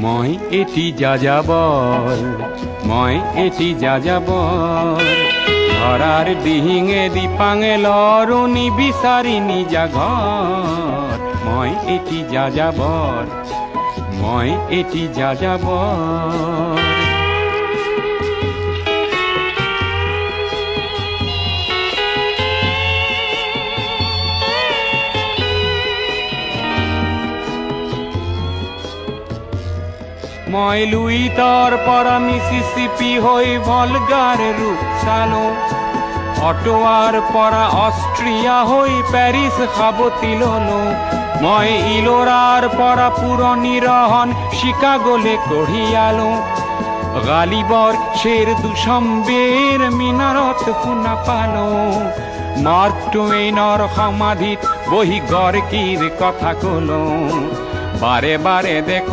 মই এটি যাযাবৰ, মই এটি যাযাবৰ, ধৰাৰ দিহিঙে দিপাঙে লৰণি বিচাৰি নিজা ঘৰ। মই এটি যাযাবৰ, মই এটি যাযাবৰ। মই লুইতৰ পৰা মিছিছিপি হৈ ভলগাৰ ৰূপ চালো, অটোৱাৰ পৰা অষ্ট্ৰিয়া হৈ পেৰিছ সাৱটি ললো। মই ইলোৰাৰ পৰা পুৰণি ৰহন চিকাগোলে কঢ়িয়ালো, গালিবৰ শ্বেৰ দুচম্বেৰ মিনাৰত শুনা পালো। মাৰ্ক টুৱেইনৰ সমাধিত বহি গৰ্কিৰ কথা কলো, বাৰে বাৰে দেখো